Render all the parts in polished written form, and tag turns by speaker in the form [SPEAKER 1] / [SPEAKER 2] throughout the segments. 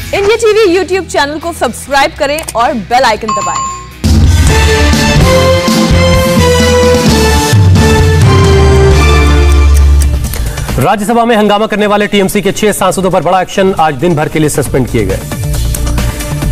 [SPEAKER 1] India TV YouTube channel को subscribe करें और बेल आइकन दबाएं।
[SPEAKER 2] राज्यसभा में हंगामा करने वाले टीएमसी के 6 सांसदों पर बड़ा एक्शन, आज दिन भर के लिए सस्पेंड किए गए।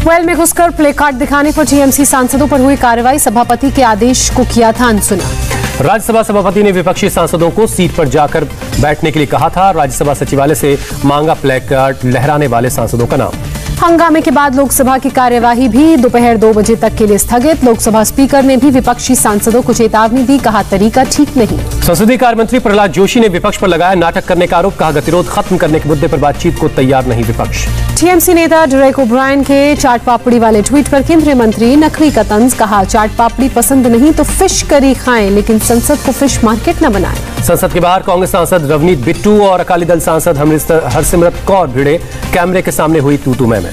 [SPEAKER 3] वेल में घुसकर प्ले कार्ड दिखाने पर टीएमसी सांसदों पर हुई कार्रवाई, सभापति के आदेश को किया था अनसुना।
[SPEAKER 2] राज्यसभा सभापति ने विपक्षी सांसदों को सीट पर जाकर बैठने के लिए कहा था। राज्यसभा सचिवालय से मांगा प्ले कार्ड लहराने वाले सांसदों का नाम।
[SPEAKER 3] हंगामे के बाद लोकसभा की कार्यवाही भी दोपहर 2 बजे तक के लिए स्थगित। लोकसभा स्पीकर ने भी विपक्षी सांसदों को चेतावनी दी, कहा तरीका ठीक नहीं।
[SPEAKER 2] संसदीय कार्य मंत्री प्रहलाद जोशी ने विपक्ष पर लगाया नाटक करने का आरोप, कहा गतिरोध खत्म करने के मुद्दे पर बातचीत को तैयार नहीं विपक्ष।
[SPEAKER 3] टीएमसी नेता डेरेक ओब्रायन के चाट पापड़ी वाले ट्वीट पर केंद्रीय मंत्री नखरी का तंज, कहा चाट पापड़ी पसंद नहीं तो फिश करी खाएं, लेकिन संसद को फिश मार्केट न बनाएं।
[SPEAKER 2] संसद के बाहर कांग्रेस सांसद रवनीत बिट्टू और अकाली दल सांसद हरसिमरत कौर भिड़े, कैमरे के सामने हुई तू-तू मैं।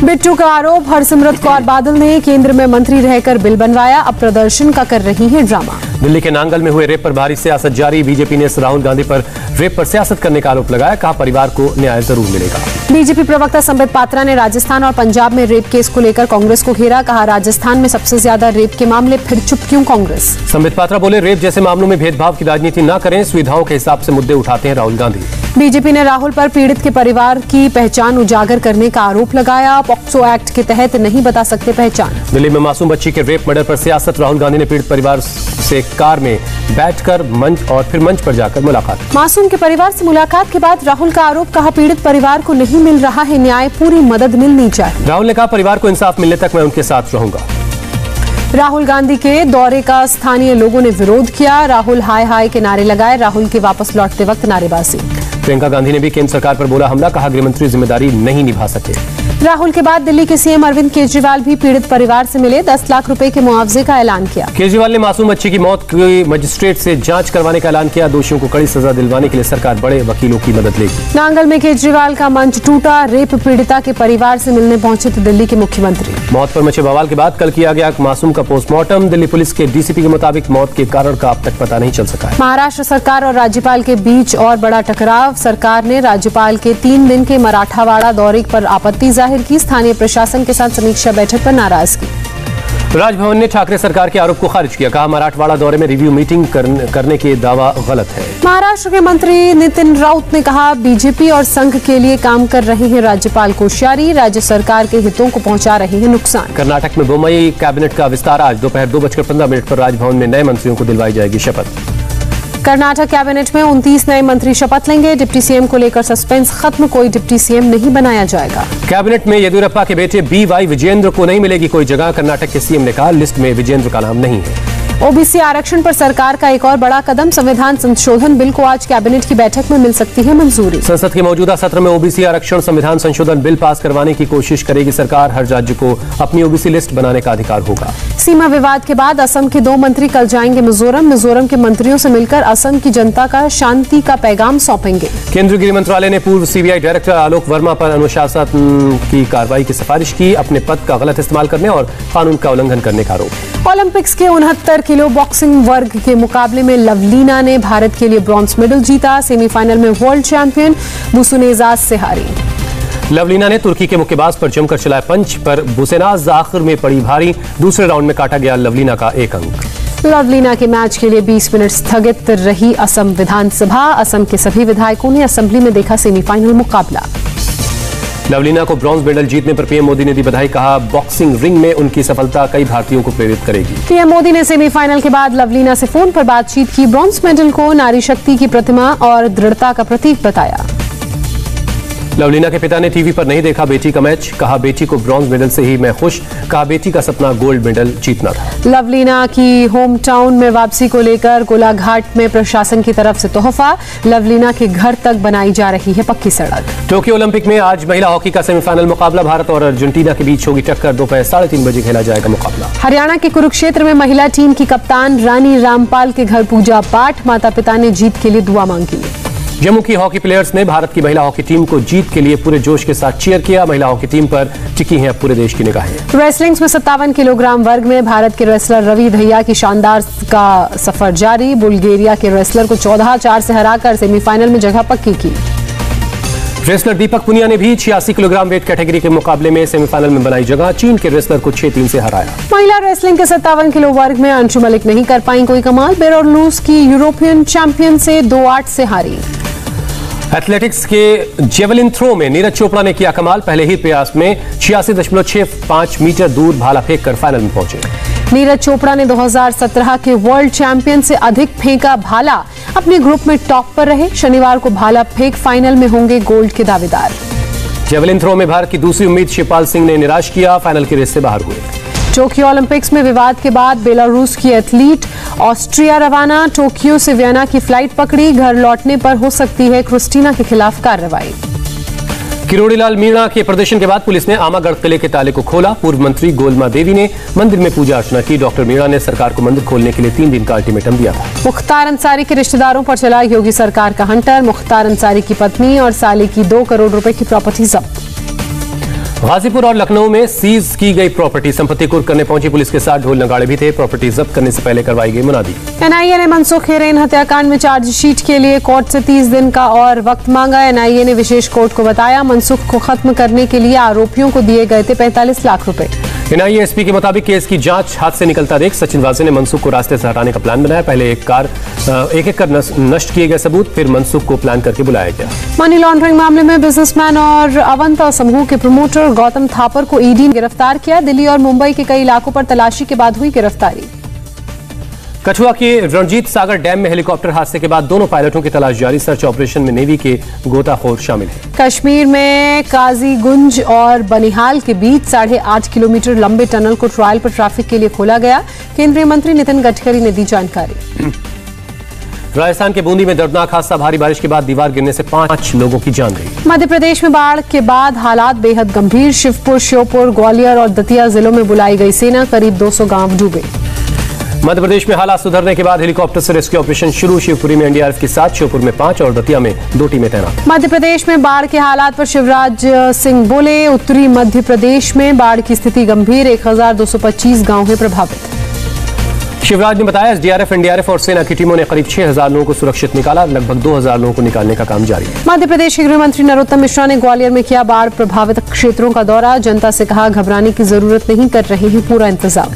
[SPEAKER 3] बिट्टू का आरोप, हरसिमरत कौर बादल ने केंद्र में मंत्री रहकर बिल बनवाया, अब प्रदर्शन का कर रही हैं ड्रामा।
[SPEAKER 2] दिल्ली के नांगल में हुए रेप पर भारी सियासत जारी, बीजेपी ने राहुल गांधी पर रेप पर सियासत करने का आरोप लगाया, कहा परिवार को न्याय जरूर मिलेगा।
[SPEAKER 3] बीजेपी प्रवक्ता संबित पात्रा ने राजस्थान और पंजाब में रेप केस को लेकर कांग्रेस को घेरा, कहा राजस्थान में सबसे ज्यादा रेप के मामले, फिर चुप क्यों कांग्रेस।
[SPEAKER 2] संबित पात्रा बोले रेप जैसे मामलों में भेदभाव की राजनीति न करें, सुविधाओं के हिसाब से मुद्दे उठाते हैं राहुल गांधी।
[SPEAKER 3] बीजेपी ने राहुल पर पीड़ित के परिवार की पहचान उजागर करने का आरोप लगाया, पॉक्सो एक्ट के तहत नहीं बता सकते पहचान।
[SPEAKER 2] दिल्ली में मासूम बच्ची के रेप मर्डर पर सियासत, राहुल गांधी ने पीड़ित परिवार से कार में बैठकर मंच और फिर मंच पर जाकर मुलाकात।
[SPEAKER 3] मासूम के परिवार से मुलाकात के बाद राहुल का आरोप, कहा पीड़ित परिवार को नहीं मिल रहा है न्याय, पूरी मदद मिलनी चाहिए।
[SPEAKER 2] राहुल ने कहा परिवार को इंसाफ मिलने तक मैं उनके साथ रहूंगा।
[SPEAKER 3] राहुल गांधी के दौरे का स्थानीय लोगों ने विरोध किया, राहुल हाय हाय के नारे लगाए, राहुल के वापस लौटते वक्त नारेबाजी।
[SPEAKER 2] प्रियंका गांधी ने भी केंद्र सरकार पर बोला हमला, कहा गृहमंत्री जिम्मेदारी नहीं निभा सके।
[SPEAKER 3] राहुल के बाद दिल्ली के सीएम अरविंद केजरीवाल भी पीड़ित परिवार से मिले, 10 लाख रुपए के मुआवजे का ऐलान किया।
[SPEAKER 2] केजरीवाल ने मासूम बच्ची की मौत की मजिस्ट्रेट से जांच करवाने का ऐलान किया, दोषियों को कड़ी सजा दिलवाने के लिए सरकार बड़े वकीलों की मदद लेगी।
[SPEAKER 3] नांगल में केजरीवाल का मंच टूटा, रेप पीड़िता के परिवार से मिलने पहुंचे थे दिल्ली के मुख्यमंत्री।
[SPEAKER 2] मौत पर मचे बवाल के बाद कल किया गया मासूम का पोस्टमार्टम, दिल्ली पुलिस के डीसीपी के मुताबिक मौत के कारण का अब तक पता नहीं चल सका है।
[SPEAKER 3] महाराष्ट्र सरकार और राज्यपाल के बीच और बड़ा टकराव, सरकार ने राज्यपाल के 3 दिन के मराठावाड़ा दौरे पर आपत्ति जाहिर की, स्थानीय प्रशासन के साथ समीक्षा बैठक पर नाराजगी।
[SPEAKER 2] राजभवन ने ठाकरे सरकार के आरोप को खारिज किया, कहा मराठवाड़ा दौरे में रिव्यू मीटिंग करने के दावा गलत है।
[SPEAKER 3] महाराष्ट्र के मंत्री नितिन राउत ने कहा बीजेपी और संघ के लिए काम कर रहे हैं राज्यपाल कोश्यारी, राज्य सरकार के हितों को पहुंचा रहे हैं नुकसान।
[SPEAKER 2] कर्नाटक में बोम्मई कैबिनेट का विस्तार, आज दोपहर 2:15 पर राजभवन में नए मंत्रियों को दिलवाई जाएगी शपथ।
[SPEAKER 3] कर्नाटक कैबिनेट में 29 नए मंत्री शपथ लेंगे, डिप्टी सीएम को लेकर सस्पेंस खत्म, कोई डिप्टी सीएम नहीं बनाया जाएगा।
[SPEAKER 2] कैबिनेट में येदियुरप्पा के बेटे BY विजेंद्र को नहीं मिलेगी कोई जगह, कर्नाटक के सीएम ने कहा लिस्ट में विजेंद्र का नाम नहीं है। ओबीसी आरक्षण पर सरकार का एक और बड़ा कदम, संविधान संशोधन बिल को आज कैबिनेट की बैठक में मिल सकती है मंजूरी। संसद के मौजूदा सत्र में ओबीसी आरक्षण संविधान संशोधन बिल पास करवाने की कोशिश करेगी सरकार, हर राज्य को अपनी ओबीसी लिस्ट बनाने का अधिकार होगा। सीमा विवाद के बाद असम के 2 मंत्री कल जाएंगे मिजोरम के मंत्रियों से मिलकर असम की जनता का शांति का पैगाम सौंपेंगे। केंद्रीय गृह मंत्रालय ने पूर्व सीबीआई डायरेक्टर आलोक वर्मा पर अनुशासन की कार्रवाई की सिफारिश की, अपने पद का गलत इस्तेमाल करने और कानून का उल्लंघन करने का आरोप। ओलंपिक्स के 69 किलो बॉक्सिंग वर्ग के मुकाबले में लवलीना ने भारत के लिए ब्रॉन्ज मेडल जीता, सेमीफाइनल में वर्ल्ड चैंपियन बुसेनाज से हारी। लवलीना ने तुर्की के मुक्केबाज पर जमकर चलाए पंच, पर बुसेनाज आखिर में पड़ी भारी, दूसरे राउंड में काटा गया लवलीना का 1 अंक। लवलीना के मैच के लिए 20 मिनट स्थगित रही असम विधानसभा, असम के सभी विधायकों ने असेंबली में देखा सेमीफाइनल मुकाबला। लवलीना को ब्रॉन्ज मेडल जीतने पर पीएम मोदी ने दी बधाई, कहा बॉक्सिंग रिंग में उनकी सफलता कई भारतीयों को प्रेरित करेगी। पीएम मोदी ने सेमीफाइनल के बाद लवलीना से फोन पर बातचीत की, ब्रॉन्ज मेडल को नारी शक्ति की प्रतिमा और दृढ़ता का प्रतीक बताया। लवलीना के पिता ने टीवी पर नहीं देखा बेटी का मैच, कहा बेटी को ब्रॉन्ज मेडल से ही मैं खुश, कहा बेटी का सपना गोल्ड मेडल जीतना था। लवलीना की होम टाउन में वापसी को लेकर गोलाघाट में प्रशासन की तरफ से तोहफा, लवलीना के घर तक बनाई जा रही है पक्की सड़क। टोक्यो ओलंपिक में आज महिला हॉकी का सेमीफाइनल मुकाबला, भारत और अर्जेंटीना के बीच होगी टक्कर, दोपहर 3:30 बजे खेला जाएगा मुकाबला। हरियाणा के कुरुक्षेत्र में महिला टीम की कप्तान रानी रामपाल के घर पूजा पाठ, माता पिता ने जीत के लिए दुआ मांगी। जम्मू की हॉकी प्लेयर्स ने भारत की महिला हॉकी टीम को जीत के लिए पूरे जोश के साथ चीयर किया, महिला हॉकी टीम पर टिकी हैं पूरे देश की निगाहें। रेसलिंग्स में 57 किलोग्राम वर्ग में भारत के रेसलर रवि दहिया की शानदार का सफर जारी, बुल्गारिया के रेसलर को 14-4 से हराकर सेमीफाइनल में जगह पक्की की। रेसलर दीपक पुनिया ने भी 86 किलोग्राम वेट कैटेगरी के मुकाबले में सेमीफाइनल में बनाई जगह। चीन के रेसलर को 6-3 से हराया।
[SPEAKER 3] महिला रेसलिंग के 57 किलो वर्ग में अंशु मलिक नहीं कर पाई कोई कमाल। बेलारूस की यूरोपियन चैंपियन से 2-8 से हारी।
[SPEAKER 2] एथलेटिक्स के जेवलिन थ्रो में नीरज चोपड़ा ने किया कमाल। पहले ही प्रयास में 86.65 मीटर दूर भाला फेंक कर फाइनल में पहुंचे।
[SPEAKER 3] नीरज चोपड़ा ने 2017 के वर्ल्ड चैंपियन से अधिक फेंका भाला। अपने ग्रुप में टॉप पर रहे। शनिवार को भाला फेंक फाइनल में होंगे गोल्ड के दावेदार।
[SPEAKER 2] जेवलिन थ्रो में भारत की दूसरी उम्मीद शिवपाल सिंह ने निराश किया। फाइनल की रेस से बाहर हुए।
[SPEAKER 3] टोक्यो ओलंपिक्स में विवाद के बाद बेलारूस की एथलीट ऑस्ट्रिया रवाना। टोक्यो से वियना की फ्लाइट पकड़ी। घर लौटने पर हो सकती है क्रिस्टीना के खिलाफ कार्रवाई।
[SPEAKER 2] किरोड़ीलाल मीणा के प्रदर्शन के बाद पुलिस ने आमागढ़ किले के ताले को खोला। पूर्व मंत्री गोलमा देवी ने मंदिर में पूजा अर्चना की। डॉक्टर मीणा ने सरकार को मंदिर खोलने के लिए 3 दिन का अल्टीमेटम दिया था।
[SPEAKER 3] मुख्तार अंसारी के रिश्तेदारों पर चला योगी सरकार का हंटर। मुख्तार अंसारी की पत्नी और साले की 2 करोड़ रुपए की प्रॉपर्टी जब्त।
[SPEAKER 2] गाजीपुर और लखनऊ में सीज की गई प्रॉपर्टी संपत्ति कुर्क करने पहुंची पुलिस के साथ ढोल नगाड़े भी थे। प्रॉपर्टी जब्त करने से पहले करवाई गई मुनादी।
[SPEAKER 3] एनआईए ने मनसुख हिरेन हत्याकांड में चार्जशीट के लिए कोर्ट से 30 दिन का और वक्त मांगा। एनआईए ने विशेष कोर्ट को बताया मनसुख को खत्म करने के लिए आरोपियों को दिए गए थे 45 लाख रुपए।
[SPEAKER 2] एनआईए एसपी के मुताबिक केस की जांच हाथ से निकलता देख सचिन वाजे ने मनसुख को रास्ते से हटाने का प्लान बनाया। पहले एक एक कर नष्ट किए गए सबूत, फिर मनसुख को प्लान करके बुलाया गया।
[SPEAKER 3] मनी लॉन्ड्रिंग मामले में बिजनेसमैन और अवंता समूह के प्रमोटर गौतम थापर को ईडी ने गिरफ्तार किया। दिल्ली और मुंबई के कई इलाकों पर तलाशी के बाद हुई गिरफ्तारी।
[SPEAKER 2] कठुआ के रणजीत सागर डैम में हेलीकॉप्टर हादसे के बाद दोनों पायलटों की तलाश जारी। सर्च ऑपरेशन में नेवी के गोताखोर शामिल हैं।
[SPEAKER 3] कश्मीर में काजीगुंज और बनिहाल के बीच 8.5 किलोमीटर लंबे टनल को ट्रायल पर ट्रैफिक के लिए खोला गया। केंद्रीय मंत्री नितिन गडकरी ने दी जानकारी।
[SPEAKER 2] राजस्थान के बूंदी में दर्दनाक हादसा। भारी बारिश के बाद दीवार गिरने से 5 लोगों की जान गई।
[SPEAKER 3] मध्य प्रदेश में बाढ़ के बाद हालात बेहद गंभीर। शिवपुर, श्योपुर, ग्वालियर और दतिया जिलों में बुलाई गई सेना। करीब 200 गांव डूबे।
[SPEAKER 2] मध्य प्रदेश में हालात सुधरने के बाद हेलीकॉप्टर से रेस्क्यू ऑपरेशन शुरू। शिवपुरी में एनडीआरएफ के साथ, श्योपुर में 5 और दतिया में 2 टीमें तैनात।
[SPEAKER 3] मध्य प्रदेश में बाढ़ के हालात पर शिवराज सिंह बोले। उत्तरी मध्य प्रदेश में बाढ़ की स्थिति गंभीर। 1225 गांव हैं प्रभावित।
[SPEAKER 2] शिवराज ने बताया एसडीआरएफ, एनडीआरएफ और सेना की टीमों ने करीब 6000 लोगों को सुरक्षित निकाला। लगभग 2000 लोगों को निकालने का काम जारी है।
[SPEAKER 3] मध्य प्रदेश के गृह मंत्री नरोत्तम मिश्रा ने ग्वालियर में किया बाढ़ प्रभावित क्षेत्रों का दौरा। जनता से कहा घबराने की जरूरत नहीं, कर रहे हैं पूरा इंतजाम।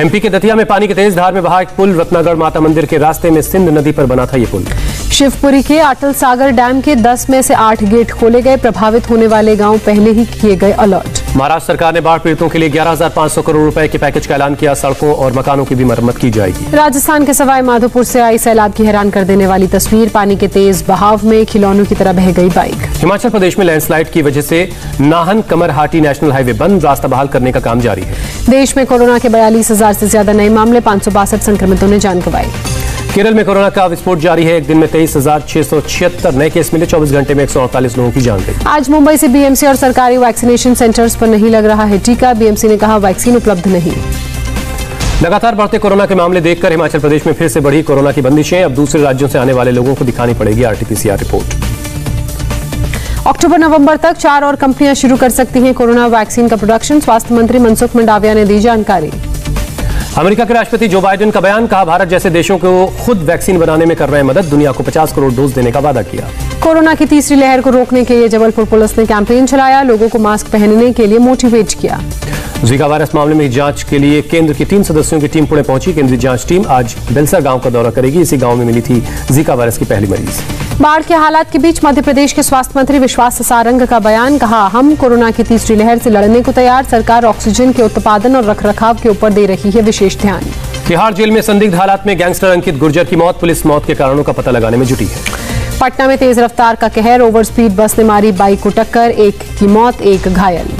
[SPEAKER 2] एमपी के दतिया में पानी की तेज धार में बहा एक पुल। रत्नागढ़ माता मंदिर के रास्ते में सिंध नदी पर बना था ये पुल।
[SPEAKER 3] शिवपुरी के अटल सागर डैम के 10 में से 8 गेट खोले गए। प्रभावित होने वाले गांव पहले ही किए गए अलर्ट।
[SPEAKER 2] महाराष्ट्र सरकार ने बाढ़ पीड़ितों के लिए 11,500 करोड़ रुपए के पैकेज का ऐलान किया। सड़कों और मकानों की भी मरम्मत की जाएगी।
[SPEAKER 3] राजस्थान के सवाई माधोपुर से आई सैलाब की हैरान कर देने वाली तस्वीर। पानी के तेज बहाव में खिलौनों की तरह बह गई बाइक।
[SPEAKER 2] हिमाचल प्रदेश में लैंडस्लाइड की वजह से नाहन कमरहाटी नेशनल हाईवे बंद। रास्ता बहाल करने का काम जारी है।
[SPEAKER 3] देश में कोरोना के 42,000 से ज्यादा नए मामले। 562 संक्रमितों ने जान गंवाई।
[SPEAKER 2] केरल में कोरोना का विस्फोट जारी है। एक दिन में 23,676 नए केस मिले। 24 घंटे में 148 लोगों की जान गई।
[SPEAKER 3] आज मुंबई से बीएमसी और सरकारी वैक्सीनेशन सेंटर्स पर नहीं लग रहा है टीका। बीएमसी ने कहा वैक्सीन उपलब्ध नहीं।
[SPEAKER 2] लगातार बढ़ते कोरोना के मामले देखकर हिमाचल प्रदेश में फिर से बढ़ी कोरोना की बंदिशें। अब दूसरे राज्यों से आने वाले लोगों को दिखानी पड़ेगी आरटीपीसीआर रिपोर्ट।
[SPEAKER 3] अक्टूबर-नवंबर तक 4 और कंपनियां शुरू कर सकती हैं कोरोना वैक्सीन का प्रोडक्शन। स्वास्थ्य मंत्री मनसुख मंडाविया ने दी जानकारी।
[SPEAKER 2] अमेरिका के राष्ट्रपति जो बाइडेन का बयान। कहा भारत जैसे देशों को खुद वैक्सीन बनाने में कर रहे हैं मदद। दुनिया को 50 करोड़ डोज देने का वादा किया।
[SPEAKER 3] कोरोना की तीसरी लहर को रोकने के लिए जबलपुर पुलिस ने कैंपेन चलाया। लोगों को मास्क पहनने के लिए मोटिवेट किया।
[SPEAKER 2] जीका वायरस मामले में जांच के लिए केंद्र की 3 सदस्यों की टीम पुणे पहुंची। केंद्रीय जांच टीम आज बेलसर गांव का दौरा करेगी। इसी गांव में मिली थी जीका वायरस की पहली मरीज।
[SPEAKER 3] बाढ़ के हालात के बीच मध्य प्रदेश के स्वास्थ्य मंत्री विश्वास सारंग का बयान। कहा हम कोरोना की तीसरी लहर से लड़ने को तैयार। सरकार ऑक्सीजन के उत्पादन और रखरखाव के ऊपर दे रही है विशेष ध्यान।
[SPEAKER 2] तिहाड़ जेल में संदिग्ध हालात में गैंगस्टर अंकित गुर्जर की मौत। पुलिस मौत के कारणों का पता लगाने में जुटी है।
[SPEAKER 3] पटना में तेज रफ्तार का कहर। ओवर स्पीड बस ने मारी बाइक को टक्कर। 1 की मौत, 1 घायल।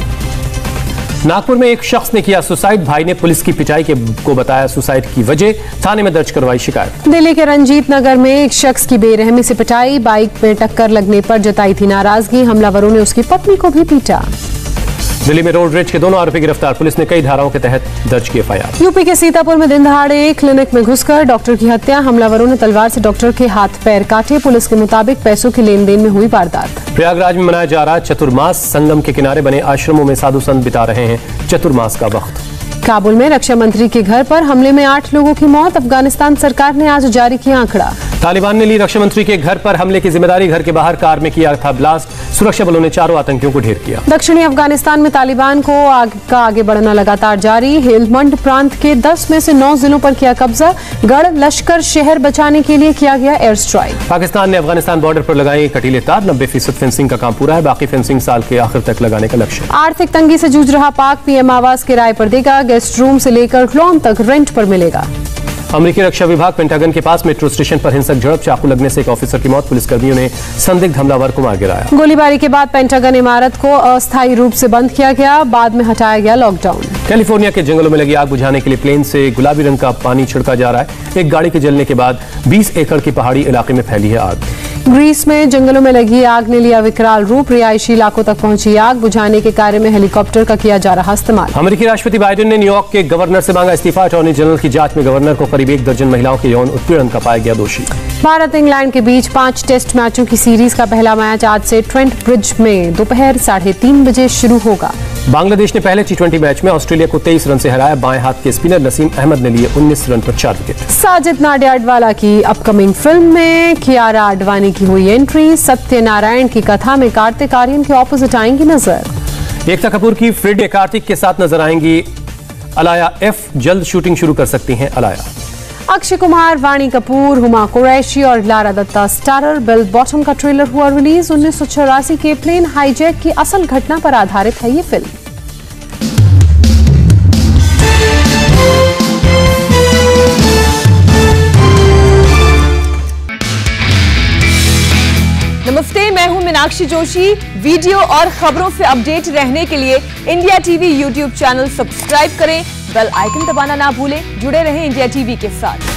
[SPEAKER 2] नागपुर में एक शख्स ने किया सुसाइड। भाई ने पुलिस की पिटाई को बताया सुसाइड की वजह। थाने में दर्ज करवाई शिकायत।
[SPEAKER 3] दिल्ली के रंजीत नगर में एक शख्स की बेरहमी से पिटाई। बाइक में टक्कर लगने पर जताई थी नाराजगी। हमलावरों ने उसकी पत्नी को भी पीटा।
[SPEAKER 2] दिल्ली में रोड रेज के दोनों आरोपी गिरफ्तार। पुलिस ने कई धाराओं के तहत दर्ज की एफआईआर।
[SPEAKER 3] यूपी के सीतापुर में दिन दहाड़े क्लिनिक में घुसकर डॉक्टर की हत्या। हमलावरों ने तलवार से डॉक्टर के हाथ पैर काटे। पुलिस के मुताबिक पैसों के लेन देन में हुई वारदात।
[SPEAKER 2] प्रयागराज में मनाया जा रहा चतुर्मास। संगम के किनारे बने आश्रमों में साधु संत बिता रहे हैं चतुर्मास का वक्त।
[SPEAKER 3] काबुल में रक्षा मंत्री के घर पर हमले में 8 लोगों की मौत। अफगानिस्तान सरकार ने आज जारी किया आंकड़ा।
[SPEAKER 2] तालिबान ने ली रक्षा मंत्री के घर पर हमले की जिम्मेदारी। घर के बाहर कार में किया था ब्लास्ट। सुरक्षा बलों ने 4 आतंकियों को ढेर किया।
[SPEAKER 3] दक्षिणी अफगानिस्तान में तालिबान को आगे बढ़ना लगातार जारी। हेलमंड प्रांत के 10 में से 9 जिलों पर किया कब्जा। गढ़ लश्कर शहर बचाने के लिए किया गया एयर स्ट्राइक।
[SPEAKER 2] पाकिस्तान ने अफगानिस्तान बॉर्डर पर लगाई कटीले तार। 90% फेंसिंग का काम पूरा है। बाकी फेंसिंग साल के आखिर तक लगाने का लक्ष्य।
[SPEAKER 3] आर्थिक तंगी से जूझ रहा पाक पीएम आवास किराए पर देगा। गेस्ट रूम से लेकर लॉन तक रेंट पर मिलेगा।
[SPEAKER 2] अमेरिकी रक्षा विभाग पेंटागन के पास मेट्रो स्टेशन पर हिंसक झड़प। चाकू लगने से एक ऑफिसर की मौत। पुलिसकर्मियों ने संदिग्ध हमलावर को मार गिराया।
[SPEAKER 3] गोलीबारी के बाद पेंटागन इमारत को अस्थायी रूप से बंद किया गया। बाद में हटाया गया लॉकडाउन।
[SPEAKER 2] कैलिफोर्निया के जंगलों में लगी आग बुझाने के लिए प्लेन से गुलाबी रंग का पानी छिड़का जा रहा है। एक गाड़ी के जलने के बाद 20 एकड़ के पहाड़ी इलाके में फैली है आग।
[SPEAKER 3] ग्रीस में जंगलों में लगी आग ने लिया विकराल रूप। रिहायशी इलाकों तक पहुंची आग बुझाने के कार्य में हेलीकॉप्टर का किया जा रहा इस्तेमाल।
[SPEAKER 2] अमेरिकी राष्ट्रपति बाइडेन ने न्यूयॉर्क के गवर्नर से मांगा इस्तीफा। अटॉर्नी जनरल की जांच में गवर्नर को करीब 1 दर्जन महिलाओं के यौन उत्पीड़न का पाया गया दोषी।
[SPEAKER 3] भारत इंग्लैंड के बीच 5 टेस्ट मैचों की सीरीज का पहला मैच आज से ट्रेंट ब्रिज में दोपहर 3:30 बजे शुरू होगा।
[SPEAKER 2] बांग्लादेश ने पहले T20 मैच में ऑस्ट्रेलिया को 23 रन से हराया। बाएं हाथ के स्पिनर नसीम अहमद ने लिए 19 रन पर 4 विकेट।
[SPEAKER 3] साजिद नाडियाडवाला की अपकमिंग फिल्म में कियारा आडवाणी की हुई एंट्री। सत्यनारायण की कथा में कार्तिक आर्यन के ऑपोजिट आएंगी नजर।
[SPEAKER 2] एकता कपूर की फ्रिडे कार्तिक के साथ नजर आएंगी अलाया F। जल्द शूटिंग शुरू कर सकती हैं अलाया।
[SPEAKER 3] अक्षय कुमार, वाणी कपूर, हुमा कुरैशी और Lara Dutta starrer Bell Bottom का ट्रेलर हुआ रिलीज। 1984 के प्लेन हाईजैक की असल घटना पर आधारित है ये फिल्म।
[SPEAKER 1] नमस्ते, मैं हूं मीनाक्षी जोशी। वीडियो और खबरों से अपडेट रहने के लिए India TV YouTube channel subscribe करें। बेल आइकन दबाना ना भूलें। जुड़े रहें इंडिया टीवी के साथ।